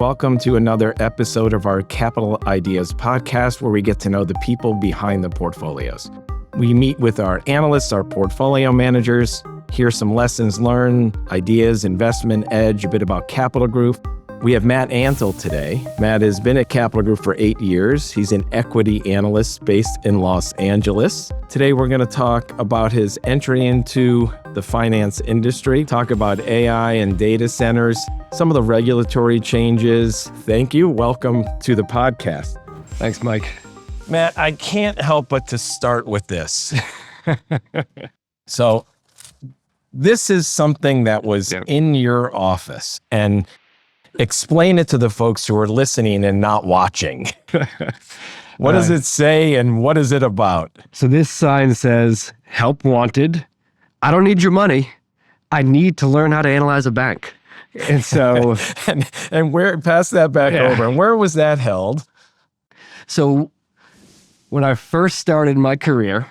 Welcome to another episode of our Capital Ideas podcast, where we get to know the people behind the portfolios. We meet with our analysts, our portfolio managers, hear some lessons learned, ideas, investment edge, a bit about Capital Group. We have Matt Antle today. Matt has been at Capital Group for 8 years. He's an equity analyst based in Los Angeles. Today, we're going to talk about his entry into the finance industry, talk about AI and data centers, some of the regulatory changes. Thank you. Welcome to the podcast. Thanks, Mike. Matt, I can't help but to start with this. So this is something that was in your office, and explain it to the folks who are listening and not watching. What does it say and what is it about? So this sign says, help wanted. I don't need your money. I need to learn how to analyze a bank. And so... and where, pass that back over. And where was that held? So when I first started my career,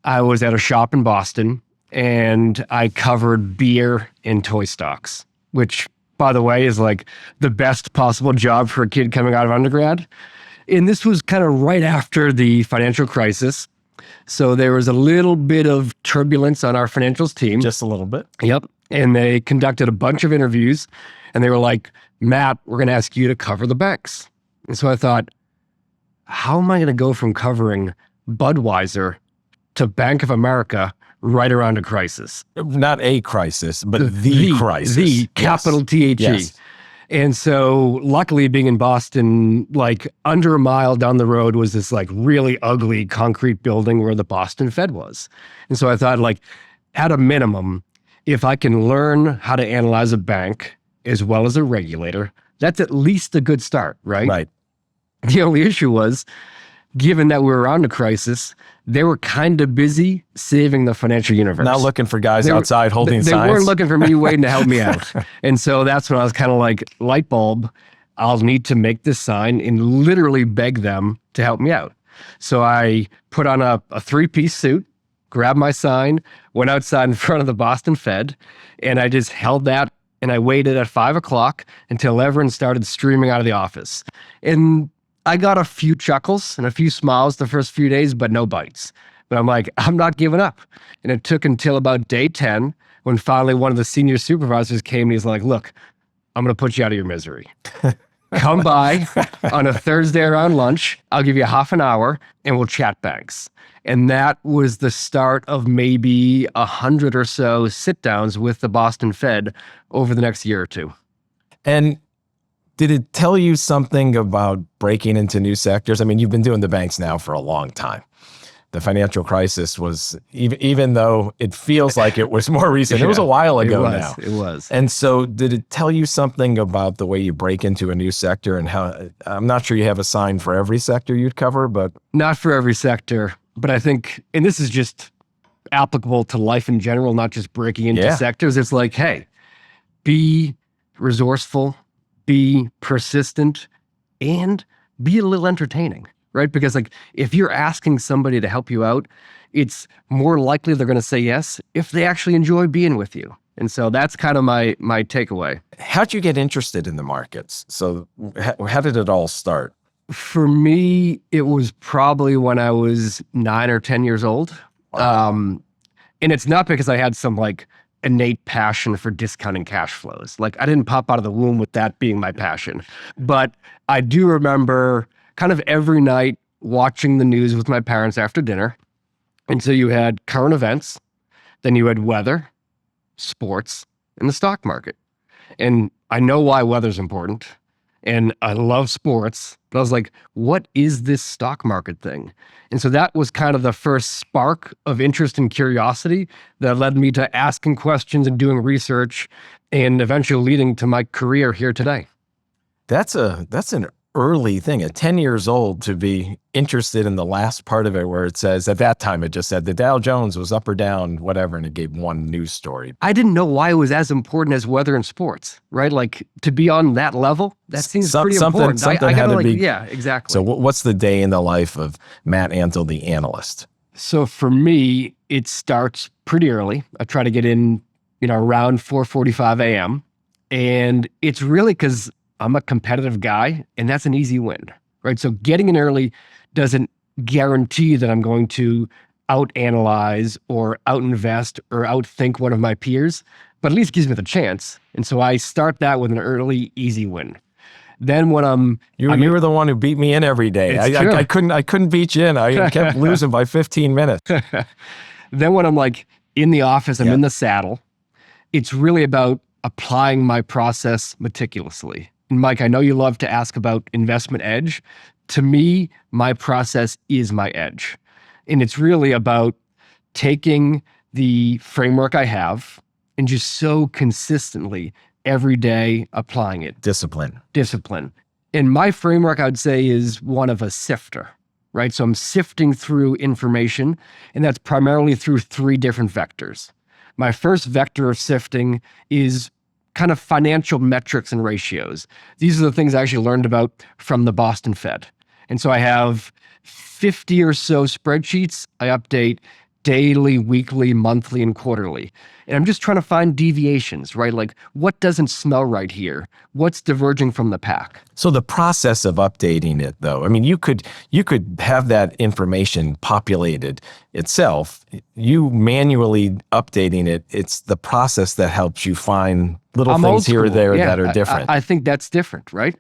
I was at a shop in Boston and I covered beer and toy stocks, which, by the way, is like the best possible job for a kid coming out of undergrad. And this was kind of right after the financial crisis. So there was a little bit of turbulence on our financials team. Just a little bit. Yep. And they conducted a bunch of interviews and they were like, Matt, we're going to ask you to cover the banks. And so I thought, how am I going to go from covering Budweiser to Bank of America right around a crisis? Not a crisis, but the crisis. The capital THE. Yes. And so luckily, being in Boston, like under a mile down the road was this like really ugly concrete building where the Boston Fed was. And so I thought, like, at a minimum, if I can learn how to analyze a bank as well as a regulator, that's at least a good start, right? Right. The only issue was, given that we were around a crisis, they were kind of busy saving the financial universe. Not looking for guys outside holding signs. They weren't looking for me waiting to help me out. And so that's when I was kind of like, light bulb, I'll need to make this sign and literally beg them to help me out. So I put on a three-piece suit, grabbed my sign, went outside in front of the Boston Fed, and I just held that and I waited at 5 o'clock until everyone started streaming out of the office. And I got a few chuckles and a few smiles the first few days, but no bites. But I'm like, I'm not giving up. And it took until about day 10 when finally one of the senior supervisors came and he's like, look, I'm going to put you out of your misery. Come by on a Thursday around lunch. I'll give you half an hour and we'll chat banks. And that was the start of maybe 100 or so sit downs with the Boston Fed over the next year or two. And did it tell you something about breaking into new sectors? I mean, you've been doing the banks now for a long time. The financial crisis was, even though it feels like it was more recent, it was a while ago now. It was. And so did it tell you something about the way you break into a new sector and how, I'm not sure you have a sign for every sector you'd cover, but. Not for every sector, but I think, and this is just applicable to life in general, not just breaking into sectors. It's like, hey, be resourceful, be persistent, and be a little entertaining, right? Because like if you're asking somebody to help you out, it's more likely they're going to say yes if they actually enjoy being with you. And so that's kind of my takeaway. How'd you get interested in the markets? So how did it all start? For me, it was probably when I was 9 or 10 years old. Wow. And it's not because I had some like innate passion for discounting cash flows. Like I didn't pop out of the womb with that being my passion. But I do remember kind of every night watching the news with my parents after dinner. And so you had current events, then you had weather, sports, and the stock market. And I know why weather's important. And I love sports, but I was like, what is this stock market thing? And so that was kind of the first spark of interest and curiosity that led me to asking questions and doing research and eventually leading to my career here today. That's an early thing, at 10 years old, to be interested in the last part of it where it says, at that time, it just said the Dow Jones was up or down, whatever, and it gave one news story. I didn't know why it was as important as weather and sports, right? Like to be on that level, that seems pretty important. Something I had to like, be. Yeah, exactly. So what's the day in the life of Matt Antle, the analyst? So for me, it starts pretty early. I try to get in, around 4:45 a.m. And it's really because I'm a competitive guy, and that's an easy win, right? So getting in early doesn't guarantee that I'm going to out-analyze or out-invest or outthink one of my peers, but at least gives me the chance. And so I start that with an early, easy win. Then when you were the one who beat me in every day. I couldn't beat you in. I kept losing by 15 minutes. Then when I'm like in the office, I'm in the saddle, it's really about applying my process meticulously. And Mike, I know you love to ask about investment edge. To me, my process is my edge. And it's really about taking the framework I have and just so consistently every day applying it. Discipline. And my framework, I would say, is one of a sifter, right? So I'm sifting through information, and that's primarily through 3 different vectors. My first vector of sifting is kind of financial metrics and ratios. These are the things I actually learned about from the Boston Fed. And so I have 50 or so spreadsheets I update daily, weekly, monthly, and quarterly. And I'm just trying to find deviations, right? Like, what doesn't smell right here? What's diverging from the pack? So the process of updating it, though, I mean, you could have that information populated itself. You manually updating it, it's the process that helps you find little things here or there that are different. I think that's different, right?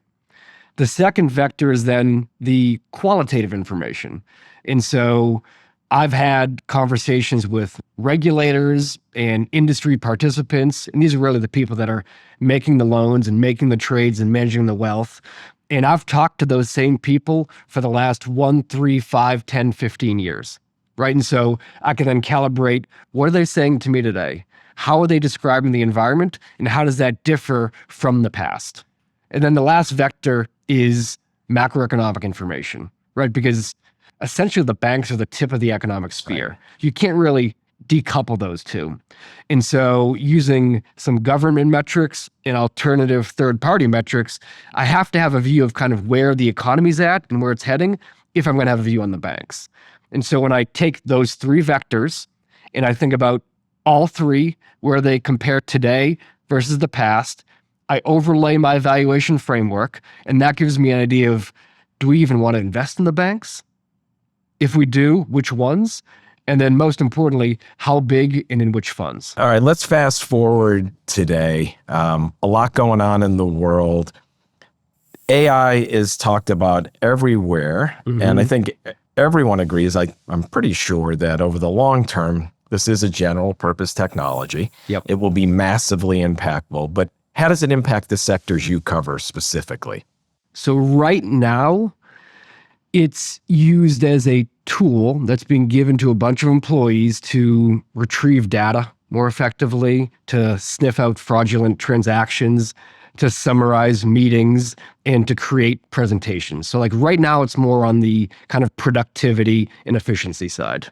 The second vector is then the qualitative information. And so I've had conversations with regulators and industry participants, and these are really the people that are making the loans and making the trades and managing the wealth. And I've talked to those same people for the last 1, 3, 5, 10, 15 years, right? And so I can then calibrate, what are they saying to me today? How are they describing the environment? And how does that differ from the past? And then the last vector is macroeconomic information, right? Because essentially the banks are the tip of the economic sphere. Right. You can't really decouple those two. And so using some government metrics and alternative third-party metrics, I have to have a view of kind of where the economy's at and where it's heading if I'm going to have a view on the banks. And so when I take those 3 vectors and I think about all 3, where they compare today versus the past, I overlay my evaluation framework, and that gives me an idea of, do we even want to invest in the banks? If we do, which ones? And then most importantly, how big and in which funds? All right, let's fast forward today. A lot going on in the world. AI is talked about everywhere. Mm-hmm. And I think everyone agrees, I'm pretty sure that over the long term, this is a general purpose technology. Yep. It will be massively impactful. But how does it impact the sectors you cover specifically? So right now, it's used as a tool that's being given to a bunch of employees to retrieve data more effectively, to sniff out fraudulent transactions, to summarize meetings, and to create presentations. So like right now, it's more on the kind of productivity and efficiency side.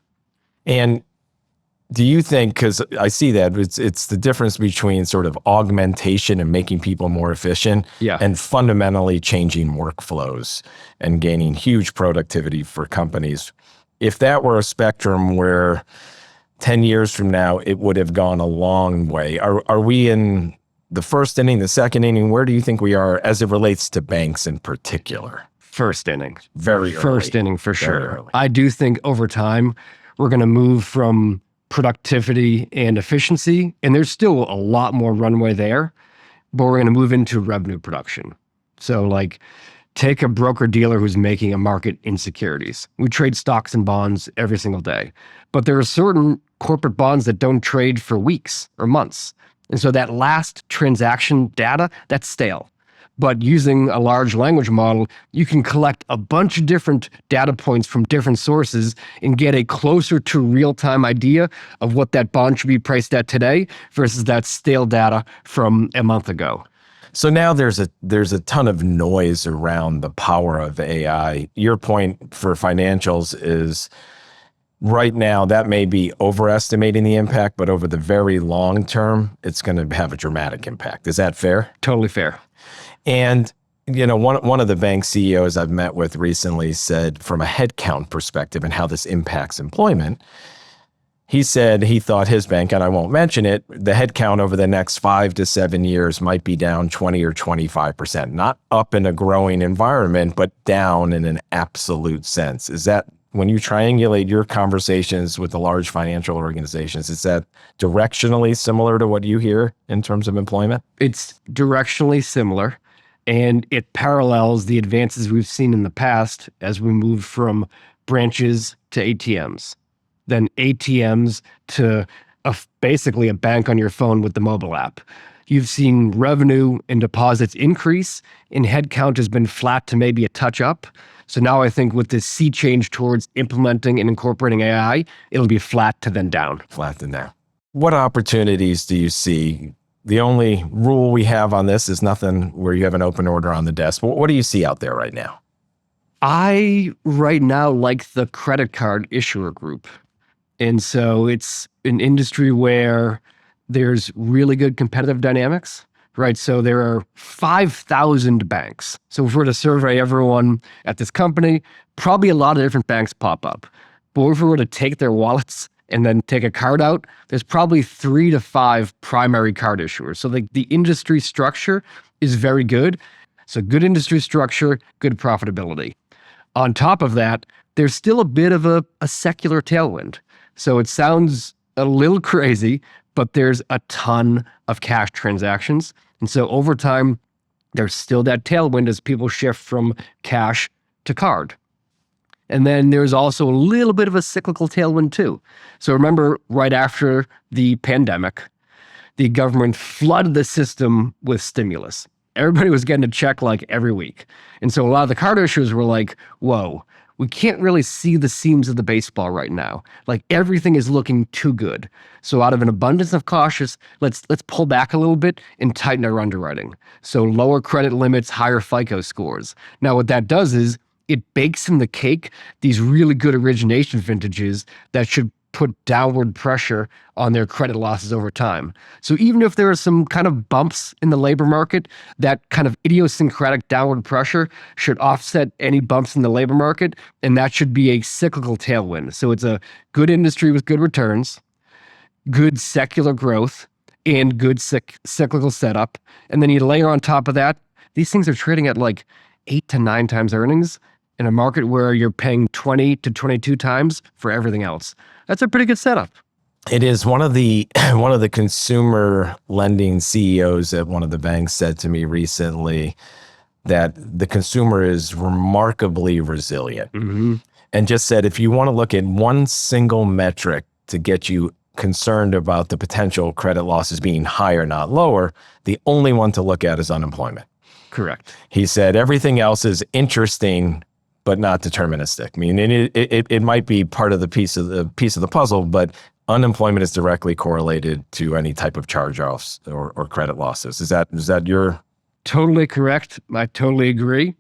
And do you think, because I see that it's the difference between sort of augmentation and making people more efficient and fundamentally changing workflows and gaining huge productivity for companies. If that were a spectrum where 10 years from now, it would have gone a long way, are we in the first inning, the second inning? Where do you think we are as it relates to banks in particular? First inning. Very early. First inning for sure. I do think over time, we're going to move from productivity and efficiency, and there's still a lot more runway there, but we're going to move into revenue production. So like take a broker dealer who's making a market in securities. We trade stocks and bonds every single day, but there are certain corporate bonds that don't trade for weeks or months. And so that last transaction data, that's stale. But using a large language model, you can collect a bunch of different data points from different sources and get a closer to real-time idea of what that bond should be priced at today versus that stale data from a month ago. So now there's a ton of noise around the power of AI. Your point for financials is right now that may be overestimating the impact, but over the very long term, it's going to have a dramatic impact. Is that fair? Totally fair. And, you know, one of the bank CEOs I've met with recently said from a headcount perspective and how this impacts employment, He said he thought his bank, and I won't mention it, the headcount over the next 5 to 7 years might be down 20 or 25%, not up in a growing environment, but down in an absolute sense. Is that, when you triangulate your conversations with the large financial organizations, is that directionally similar to what you hear in terms of employment? It's directionally similar, and it parallels the advances we've seen in the past as we moved from branches to ATMs, then ATMs to basically a bank on your phone with the mobile app. You've seen revenue and deposits increase, and headcount has been flat to maybe a touch up. So now I think with this sea change towards implementing and incorporating AI, it'll be flat to then down. Flat to down. What opportunities do you see? The only rule we have on this is nothing where you have an open order on the desk. But what do you see out there right now? I right now like the credit card issuer group. And so it's an industry where there's really good competitive dynamics, right? So there are 5,000 banks. So if we were to survey everyone at this company, probably a lot of different banks pop up. But if we were to take their wallets and then take a card out, there's probably 3 to 5 primary card issuers. So the industry structure is very good. So good industry structure, good profitability. On top of that, there's still a bit of a secular tailwind. So it sounds a little crazy, but there's a ton of cash transactions. And so over time, there's still that tailwind as people shift from cash to card. And then there's also a little bit of a cyclical tailwind too. So remember, right after the pandemic, the government flooded the system with stimulus. Everybody was getting a check like every week. And so a lot of the card issuers were like, whoa, we can't really see the seams of the baseball right now. Like everything is looking too good. So out of an abundance of cautious, let's pull back a little bit and tighten our underwriting. So lower credit limits, higher FICO scores. Now what that does is it bakes in the cake these really good origination vintages that should put downward pressure on their credit losses over time. So even if there are some kind of bumps in the labor market, that kind of idiosyncratic downward pressure should offset any bumps in the labor market, and that should be a cyclical tailwind. So it's a good industry with good returns, good secular growth, and good cyclical setup. And then you layer on top of that, these things are trading at like 8 to 9 times earnings in a market where you're paying 20 to 22 times for everything else. That's a pretty good setup. It is. One of the consumer lending CEOs at one of the banks said to me recently that the consumer is remarkably resilient, and just said, if you want to look at one single metric to get you concerned about the potential credit losses being higher, not lower, the only one to look at is unemployment. Correct. He said everything else is interesting, but not deterministic. I mean, it might be part of the piece of the puzzle, but unemployment is directly correlated to any type of charge-offs or credit losses. Is that your? Totally correct. I totally agree.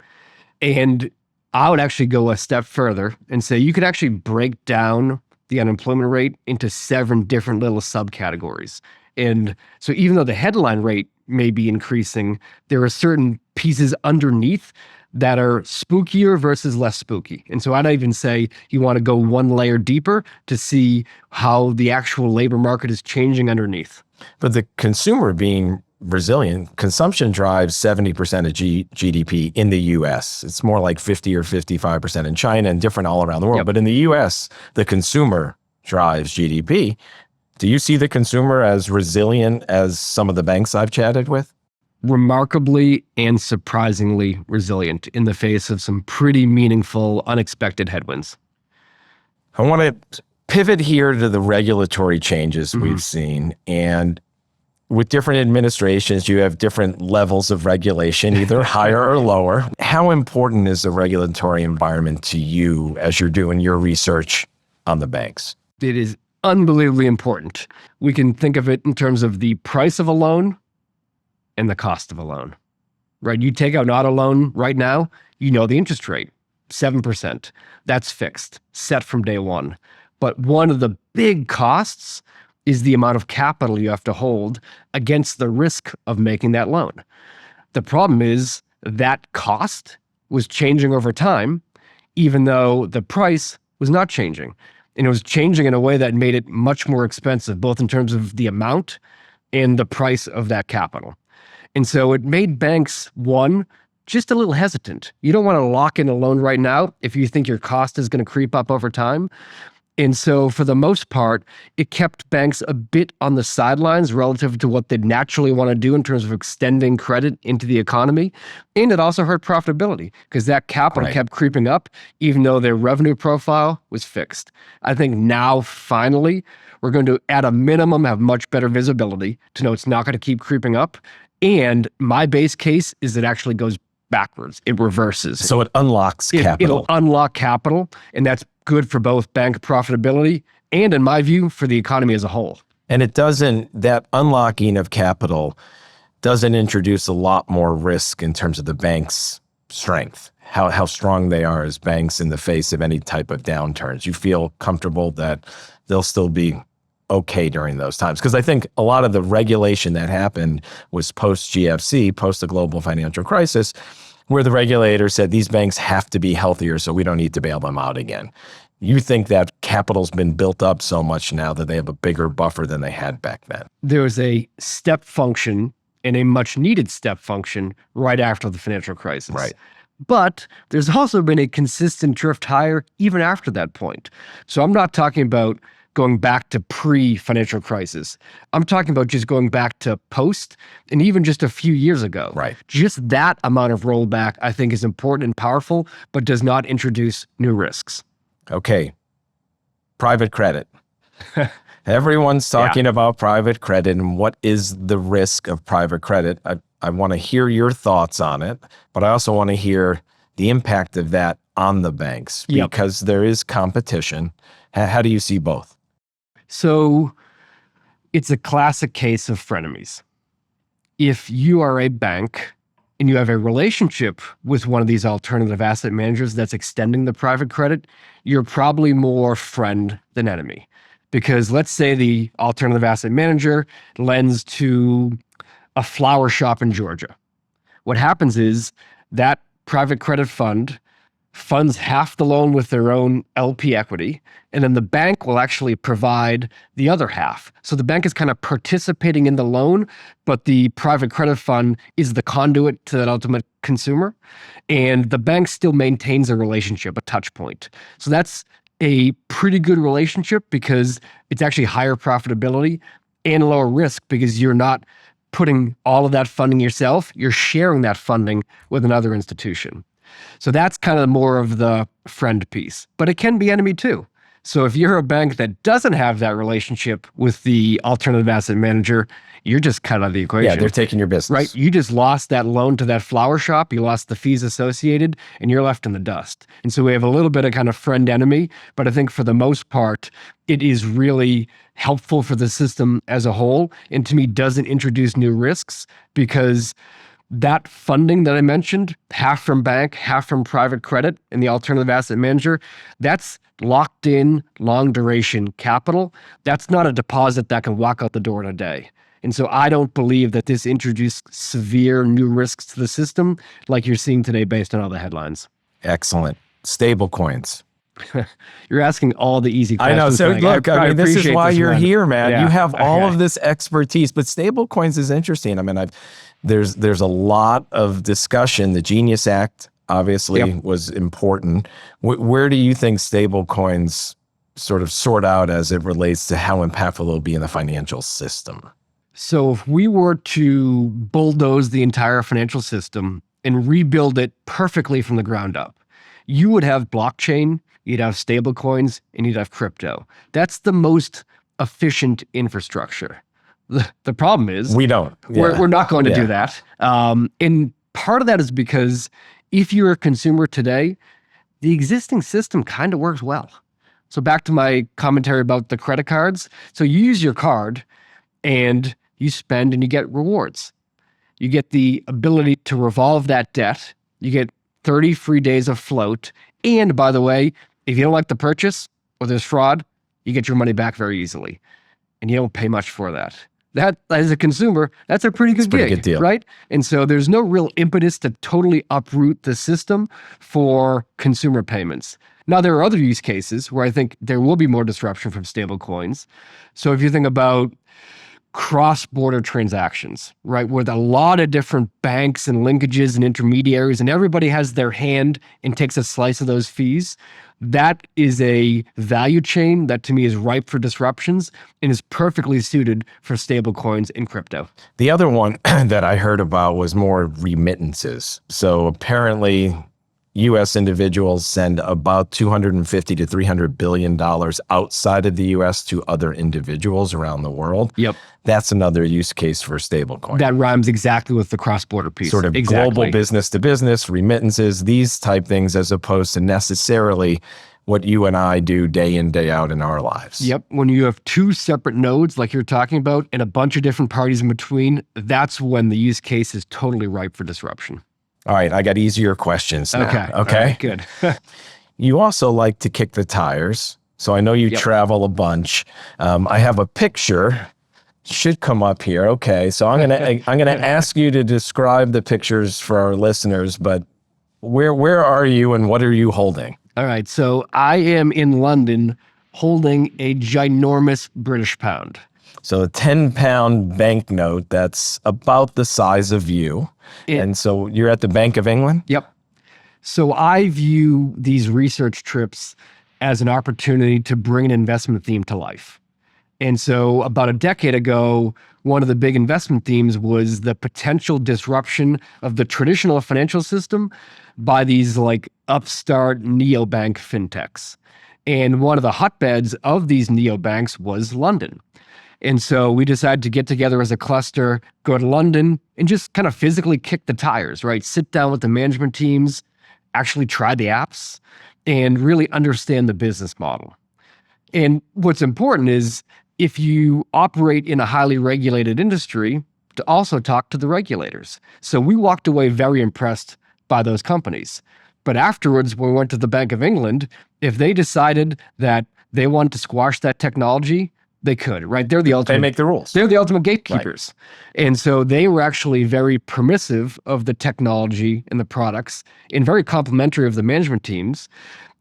And I would actually go a step further and say you could actually break down the unemployment rate into 7 different little subcategories. And so even though the headline rate may be increasing, there are certain pieces underneath that are spookier versus less spooky. And so I'd even say you want to go one layer deeper to see how the actual labor market is changing underneath. But the consumer being resilient, consumption drives 70% of GDP in the US. It's more like 50 or 55% in China and different all around the world. Yep. But in the US, the consumer drives GDP. Do you see the consumer as resilient as some of the banks I've chatted with? Remarkably and surprisingly resilient in the face of some pretty meaningful, unexpected headwinds. I want to pivot here to the regulatory changes we've seen. And with different administrations, you have different levels of regulation, either higher or lower. How important is the regulatory environment to you as you're doing your research on the banks? It is unbelievably important. We can think of it in terms of the price of a loan and the cost of a loan, right? You take out an auto loan right now, you know the interest rate, 7%. That's fixed, set from day one. But one of the big costs is the amount of capital you have to hold against the risk of making that loan. The problem is that cost was changing over time, even though the price was not changing. And it was changing in a way that made it much more expensive, both in terms of the amount and the price of that capital. And so it made banks, one, just a little hesitant. You don't want to lock in a loan right now if you think your cost is going to creep up over time. And so for the most part, it kept banks a bit on the sidelines relative to what they'd naturally want to do in terms of extending credit into the economy. And it also hurt profitability because that capital kept creeping up, even though their revenue profile was fixed. I think now, finally, we're going to, at a minimum, have much better visibility to know it's not going to keep creeping up. And my base case is it actually goes backwards. It reverses. So it unlocks capital. It'll unlock capital, and that's good for both bank profitability and, in my view, for the economy as a whole. And that unlocking of capital doesn't introduce a lot more risk in terms of the bank's strength, how strong they are as banks in the face of any type of downturns. You feel comfortable that they'll still be okay during those times? Because I think a lot of the regulation that happened was post-GFC, post the global financial crisis, where the regulator said these banks have to be healthier, so we don't need to bail them out again. You think that capital's been built up so much now that they have a bigger buffer than they had back then? There was a step function and a much needed step function right after the financial crisis. Right. But there's also been a consistent drift higher even after that point. So I'm not talking about going back to pre-financial crisis. I'm talking about just going back to post and even just a few years ago. Right. Just that amount of rollback, I think, is important and powerful, but does not introduce new risks. Okay. Private credit. Everyone's talking about private credit and what is the risk of private credit. I want to hear your thoughts on it, but I also want to hear the impact of that on the banks because there is competition. How do you see both? So it's a classic case of frenemies. If you are a bank and you have a relationship with one of these alternative asset managers that's extending the private credit, you're probably more friend than enemy. Because let's say the alternative asset manager lends to a flower shop in Georgia. What happens is that private credit fund funds half the loan with their own LP equity, and then the bank will actually provide the other half. So the bank is kind of participating in the loan, but the private credit fund is the conduit to that ultimate consumer, and the bank still maintains a relationship, a touch point. So that's a pretty good relationship because it's actually higher profitability and lower risk because you're not putting all of that funding yourself, you're sharing that funding with another institution. So that's kind of more of the friend piece, but it can be enemy too. So if you're a bank that doesn't have that relationship with the alternative asset manager, you're just cut out of the equation. Yeah, they're taking your business. Right? You just lost that loan to that flower shop. You lost the fees associated, and you're left in the dust. And so we have a little bit of kind of friend enemy, but I think for the most part, it is really helpful for the system as a whole. And to me, doesn't introduce new risks because that funding that I mentioned, half from bank, half from private credit and the alternative asset manager, that's locked in long duration capital. That's not a deposit that can walk out the door in a day. And so I don't believe that this introduced severe new risks to the system like you're seeing today based on all the headlines. Excellent. Stablecoins. You're asking all the easy questions. I know. So look, I mean, this is why you're here, man. Yeah. You have all of this expertise, but stablecoins is interesting. I mean, there's a lot of discussion. The Genius Act obviously was important. Where do you think stablecoins sort of sort out as it relates to how impactful it'll be in the financial system? So if we were to bulldoze the entire financial system and rebuild it perfectly from the ground up, you would have blockchain, you'd have stablecoins, and you'd have crypto. That's the most efficient infrastructure. The problem is we don't. We're not going to do that. And part of that is because if you're a consumer today, the existing system kind of works well. So back to my commentary about the credit cards. So you use your card and you spend and you get rewards. You get the ability to revolve that debt. You get 30 free days of float. And by the way, if you don't like the purchase or there's fraud, you get your money back very easily. And you don't pay much for that. that as a consumer, that's a pretty good pretty gig, good deal. right? And so there's no real impetus to totally uproot the system for consumer payments. Now, there are other use cases where I think there will be more disruption from stablecoins. So if you think about cross-border transactions, right, with a lot of different banks and linkages and intermediaries, and everybody has their hand and takes a slice of those fees, that is a value chain that to me is ripe for disruptions and is perfectly suited for stablecoins and crypto. The other one that I heard about was more remittances. So apparently, U.S. individuals send about $250 to $300 billion outside of the U.S. to other individuals around the world. Yep. That's another use case for stablecoin. That rhymes exactly with the cross-border piece. Sort of global business to business, remittances, these type things, as opposed to necessarily what you and I do day in, day out in our lives. Yep. When you have two separate nodes like you're talking about and a bunch of different parties in between, that's when the use case is totally ripe for disruption. All right, I got easier questions now. Okay. Okay. All right, good. You also like to kick the tires. So I know you travel a bunch. I have a picture, should come up here. Okay, so I'm gonna ask you to describe the pictures for our listeners, but where are you and what are you holding? All right, so I am in London holding a ginormous British pound. So a 10-pound banknote that's about the size of you. And so you're at the Bank of England? Yep. So I view these research trips as an opportunity to bring an investment theme to life. And so about a decade ago, one of the big investment themes was the potential disruption of the traditional financial system by these like upstart neobank fintechs. And one of the hotbeds of these neobanks was London. And so we decided to get together as a cluster, go to London, and just kind of physically kick the tires, right? Sit down with the management teams, actually try the apps, and really understand the business model. And what's important is if you operate in a highly regulated industry, to also talk to the regulators. So we walked away very impressed by those companies. But afterwards, when we went to the Bank of England, if they decided that they wanted to squash that technology, they could, right? They're the ultimate. They make the rules. They're the ultimate gatekeepers. Right. And so they were actually very permissive of the technology and the products and very complimentary of the management teams.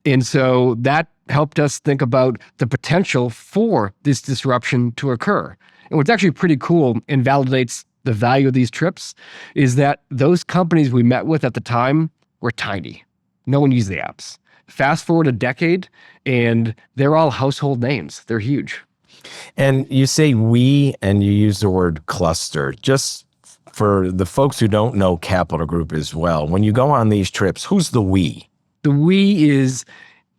And so that helped us think about the potential for this disruption to occur. And what's actually pretty cool and validates the value of these trips is that those companies we met with at the time were tiny. No one used the apps. Fast forward a decade, and they're all household names. They're huge. And you say we, and you use the word cluster. Just for the folks who don't know Capital Group as well, when you go on these trips, who's the we? The we is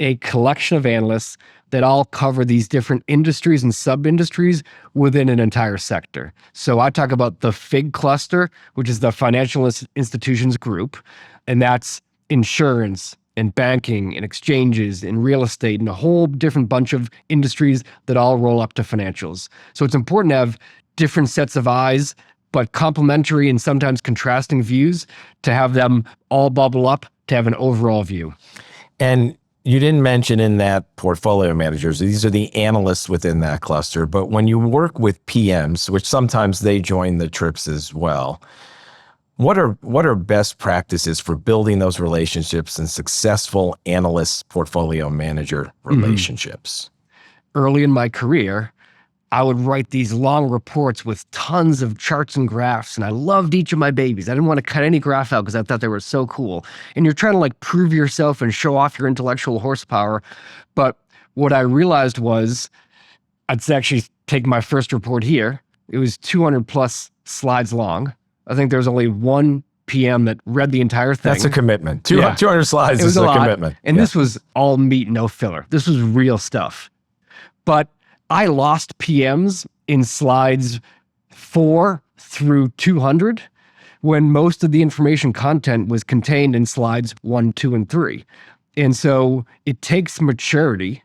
a collection of analysts that all cover these different industries and sub-industries within an entire sector. So I talk about the FIG cluster, which is the Financial Institutions Group, and that's insurance, and banking and exchanges and real estate and a whole different bunch of industries that all roll up to financials. So it's important to have different sets of eyes, but complementary and sometimes contrasting views to have them all bubble up to have an overall view. And you didn't mention in that portfolio managers, these are the analysts within that cluster, but when you work with PMs, which sometimes they join the trips as well, what are best practices for building those relationships and successful analyst portfolio manager relationships? Early in my career, I would write these long reports with tons of charts and graphs, and I loved each of my babies. I didn't want to cut any graph out because I thought they were so cool. And you're trying to like prove yourself and show off your intellectual horsepower. But what I realized was I'd actually take my first report here. It was 200 plus slides long. I think there's only one PM that read the entire thing. That's a commitment. 200 slides is a commitment. And this was all meat, no filler. This was real stuff. But I lost PMs in slides 4 through 200 when most of the information content was contained in slides 1, 2, and 3. And so it takes maturity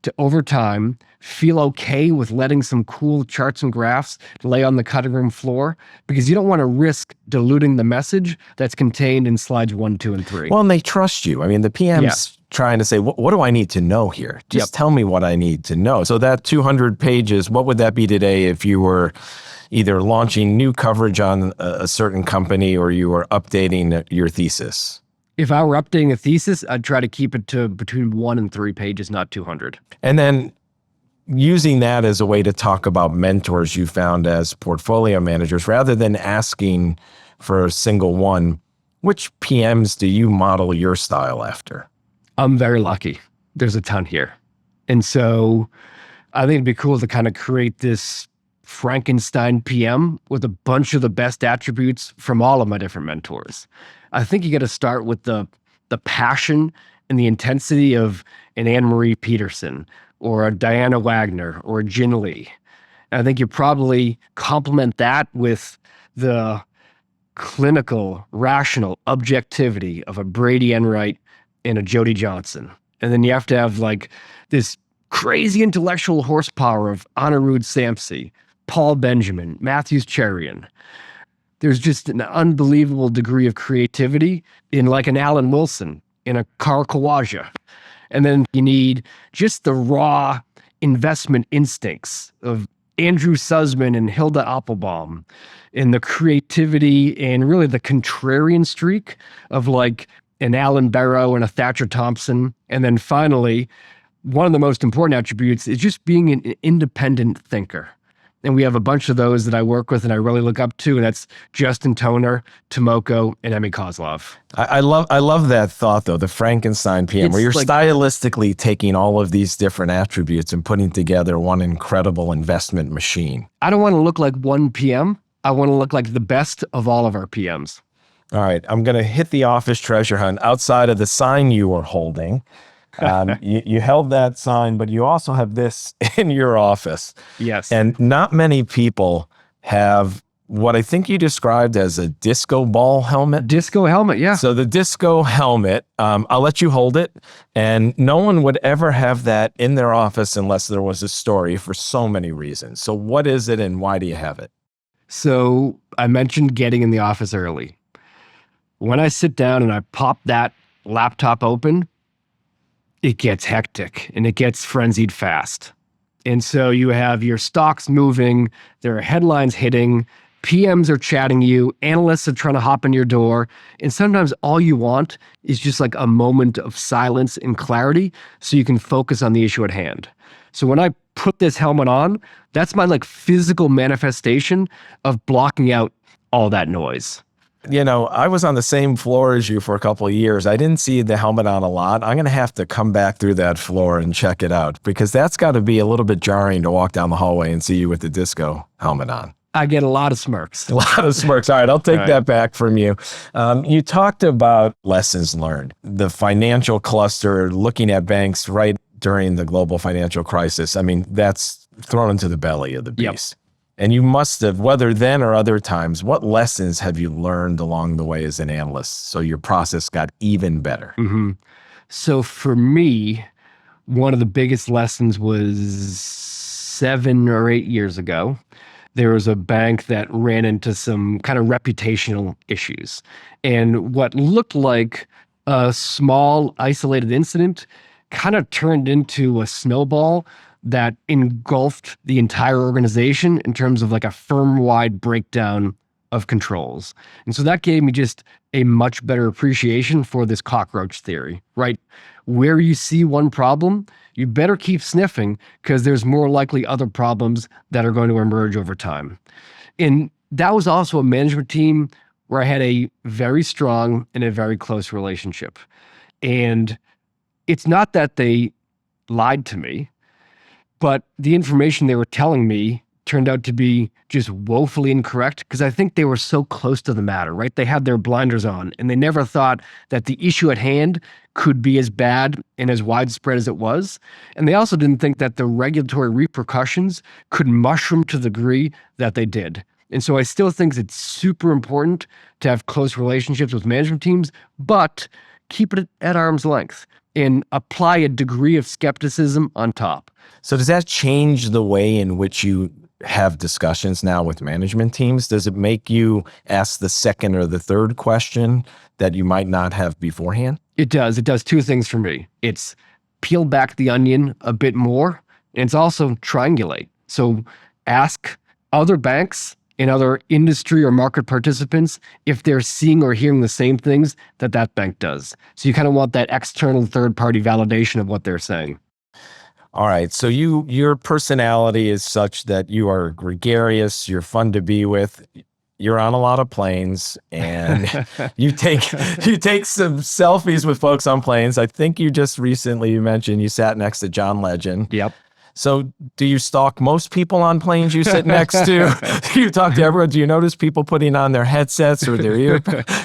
to, over time, feel okay with letting some cool charts and graphs lay on the cutting room floor, because you don't want to risk diluting the message that's contained in slides 1, 2, and 3. Well, and they trust you. I mean, the PM's trying to say, what do I need to know here? Just tell me what I need to know. So that 200 pages, what would that be today if you were, either launching new coverage on a certain company or you were updating your thesis? If I were updating a thesis, I'd try to keep it to between 1 and 3 pages, not 200. And then using that as a way to talk about mentors you found as portfolio managers, rather than asking for a single one, which PMs do you model your style after? I'm very lucky. There's a ton here. And so I think it'd be cool to kind of create this Frankenstein PM with a bunch of the best attributes from all of my different mentors. I think you got to start with the passion and the intensity of an Anne Marie Peterson or a Diana Wagner or a Jin Lee. And I think you probably complement that with the clinical, rational objectivity of a Brady Enright and a Jody Johnson. And then you have to have like this crazy intellectual horsepower of Anirudh Samsi, Paul Benjamin, Matthews Cherian. There's just an unbelievable degree of creativity in like an Alan Wilson, in a Carl Kawaja. And then you need just the raw investment instincts of Andrew Sussman and Hilda Applebaum, and the creativity and really the contrarian streak of like an Alan Barrow and a Thatcher Thompson. And then finally, one of the most important attributes is just being an independent thinker. And we have a bunch of those that I work with and I really look up to, and that's Justin Toner, Tomoko, and Emmy Kozlov. I love that thought, though, the Frankenstein PM, where you're like, stylistically taking all of these different attributes and putting together one incredible investment machine. I don't want to look like one PM. I want to look like the best of all of our PMs. All right, I'm going to hit the office treasure hunt outside of the sign you were holding. You held that sign, but you also have this in your office. Yes. And not many people have what I think you described as a disco ball helmet. Disco helmet, yeah. So the disco helmet, I'll let you hold it. And no one would ever have that in their office unless there was a story, for so many reasons. So what is it and why do you have it? So I mentioned getting in the office early. When I sit down and I pop that laptop open, it gets hectic and it gets frenzied fast. And so you have your stocks moving, there are headlines hitting, PMs are chatting you, analysts are trying to hop in your door. And sometimes all you want is just like a moment of silence and clarity so you can focus on the issue at hand. So when I put this helmet on, that's my like physical manifestation of blocking out all that noise. You know, I was on the same floor as you for a couple of years. I didn't see the helmet on a lot. I'm going to have to come back through that floor and check it out, because that's got to be a little bit jarring to walk down the hallway and see you with the disco helmet on. I get a lot of smirks. A lot of smirks. All right, I'll take that back from you. You talked about lessons learned, the financial cluster, looking at banks right during the global financial crisis. I mean, that's thrown into the belly of the beast. Yep. And you must have, whether then or other times, what lessons have you learned along the way as an analyst so your process got even better? Mm-hmm. So for me, one of the biggest lessons was 7 or 8 years ago. There was a bank that ran into some kind of reputational issues. And what looked like a small isolated incident kind of turned into a snowball that engulfed the entire organization in terms of like a firm-wide breakdown of controls. And so that gave me just a much better appreciation for this cockroach theory, right? Where you see one problem, you better keep sniffing, because there's more likely other problems that are going to emerge over time. And that was also a management team where I had a very strong and a very close relationship. And it's not that they lied to me, but the information they were telling me turned out to be just woefully incorrect, because I think they were so close to the matter, right? They had their blinders on and they never thought that the issue at hand could be as bad and as widespread as it was. And they also didn't think that the regulatory repercussions could mushroom to the degree that they did. And so I still think it's super important to have close relationships with management teams, but keep it at arm's length and apply a degree of skepticism on top. So does that change the way in which you have discussions now with management teams? Does it make you ask the second or the third question that you might not have beforehand? It does. It does two things for me. It's peel back the onion a bit more, and it's also triangulate. So ask other banks in other industry or market participants if they're seeing or hearing the same things that that bank does. So you kind of want that external third-party validation of what they're saying. All right. So your personality is such that you are gregarious, you're fun to be with. You're on a lot of planes, and you take some selfies with folks on planes. I think you just recently mentioned you sat next to John Legend. Yep. So do you stalk most people on planes you sit next to? Do you talk to everyone? Do you notice people putting on their headsets or their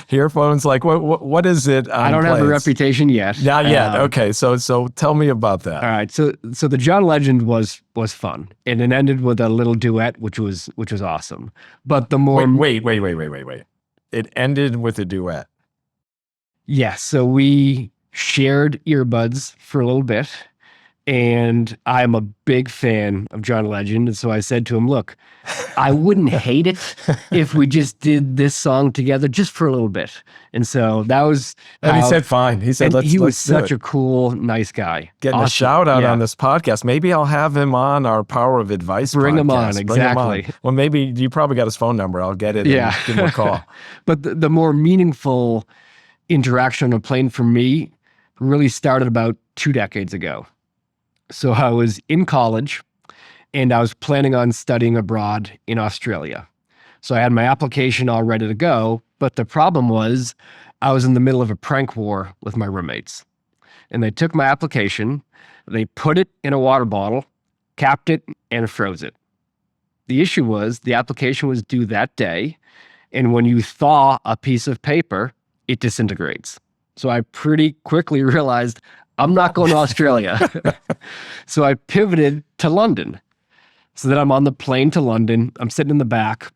earphones? Like what is it on I don't planes? have a reputation yet. Not yet. Okay. So tell me about that. All right. So the John Legend was fun, and it ended with a little duet, which was awesome. But the more wait. It ended with a duet. Yes. So we shared earbuds for a little bit. And I'm a big fan of John Legend. And so I said to him, look, I wouldn't hate it if we just did this song together just for a little bit. And so that was And he said, fine. He said, he was do such it. a cool, nice guy. Getting a shout out on this podcast. Maybe I'll have him on our Power of Advice Bring podcast. him on, exactly. Well, maybe you probably got his phone number. I'll get it and give him a call. But the more meaningful interaction on a plane for me really started about 2 decades ago. So I was in college, and I was planning on studying abroad in Australia. So I had my application all ready to go, but the problem was I was in the middle of a prank war with my roommates. And they took my application, they put it in a water bottle, capped it, and froze it. The issue was the application was due that day, and when you thaw a piece of paper, it disintegrates. So I pretty quickly realized I'm not going to Australia. So I pivoted to London. So then I'm on the plane to London. I'm sitting in the back.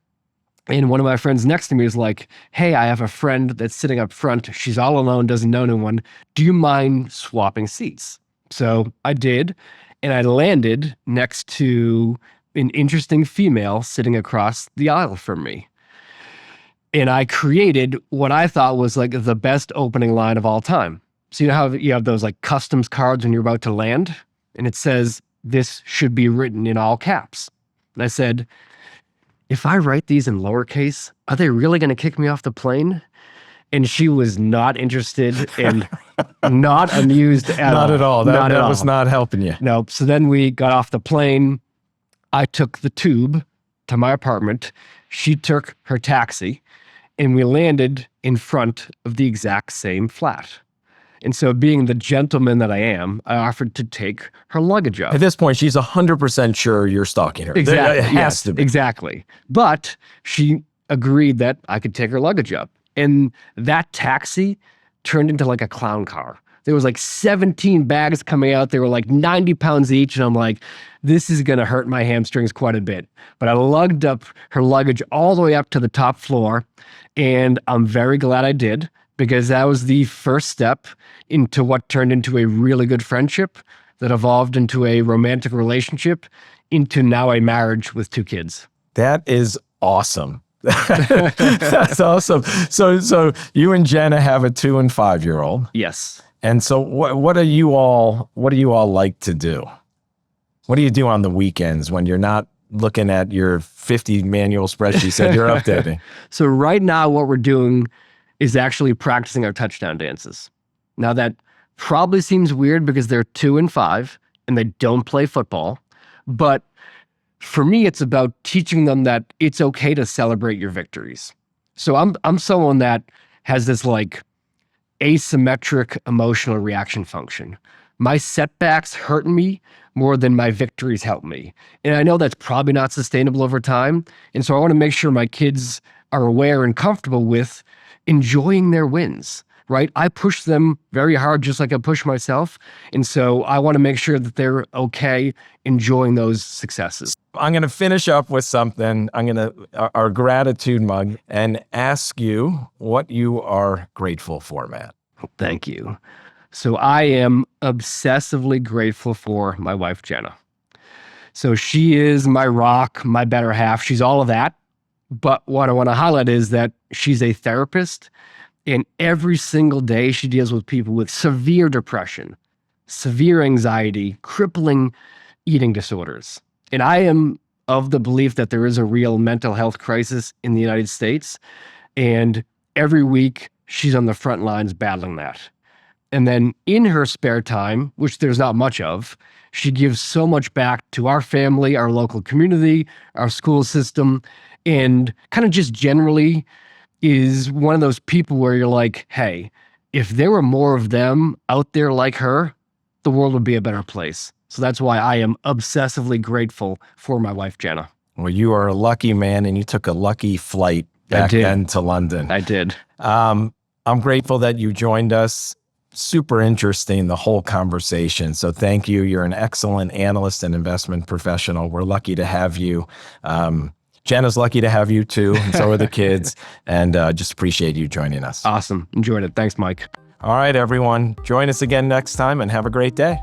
And one of my friends next to me is like, hey, I have a friend that's sitting up front. She's all alone, doesn't know anyone. Do you mind swapping seats? So I did. And I landed next to an interesting female sitting across the aisle from me. And I created what I thought was like the best opening line of all time. So you know how you have those like customs cards when you're about to land? And it says, this should be written in all caps. And I said, if I write these in lowercase, are they really going to kick me off the plane? And she was not interested and not amused at all. Not at all. That was not helping you. No. So then we got off the plane. I took the tube to my apartment. She took her taxi, and we landed in front of the exact same flat. And so being the gentleman that I am, I offered to take her luggage up. At this point, she's 100% sure you're stalking her. Exactly. It has to be. Exactly. But she agreed that I could take her luggage up. And that taxi turned into like a clown car. There was like 17 bags coming out. They were like 90 pounds each. And I'm like, this is going to hurt my hamstrings quite a bit. But I lugged up her luggage all the way up to the top floor. And I'm very glad I did, because that was the first step into what turned into a really good friendship that evolved into a romantic relationship, into now a marriage with 2 kids. That is awesome. That's awesome. So you and Jenna have a 2 and 5-year-old. Yes. And so what do you all like to do? What do you do on the weekends when you're not looking at your 50 manual spreadsheets that you're updating? So right now what we're doing is actually practicing our touchdown dances. Now that probably seems weird because they're 2 and 5 and they don't play football. But for me, it's about teaching them that it's okay to celebrate your victories. So I'm someone that has this like asymmetric emotional reaction function. My setbacks hurt me more than my victories help me. And I know that's probably not sustainable over time. And so I want to make sure my kids are aware and comfortable with enjoying their wins, right? I push them very hard, just like I push myself. And so I want to make sure that they're okay enjoying those successes. I'm going to finish up with something. I'm going to, our gratitude mug, and ask you what you are grateful for, Matt. Thank you. So I am obsessively grateful for my wife, Jenna. So she is my rock, my better half. She's all of that. But what I want to highlight is that she's a therapist, and every single day she deals with people with severe depression, severe anxiety, crippling eating disorders. And I am of the belief that there is a real mental health crisis in the United States. And every week she's on the front lines battling that. And then in her spare time, which there's not much of, she gives so much back to our family, our local community, our school system, and kind of just generally is one of those people where you're like, hey, if there were more of them out there like her, the world would be a better place. So that's why I am obsessively grateful for my wife, Jenna. Well, you are a lucky man, and you took a lucky flight back then to London. I did. I'm grateful that you joined us. Super interesting, the whole conversation. So thank you. You're an excellent analyst and investment professional. We're lucky to have you. Jenna's lucky to have you too, and so are the kids. And just appreciate you joining us. Awesome. Enjoyed it. Thanks, Mike. All right, everyone. Join us again next time and have a great day.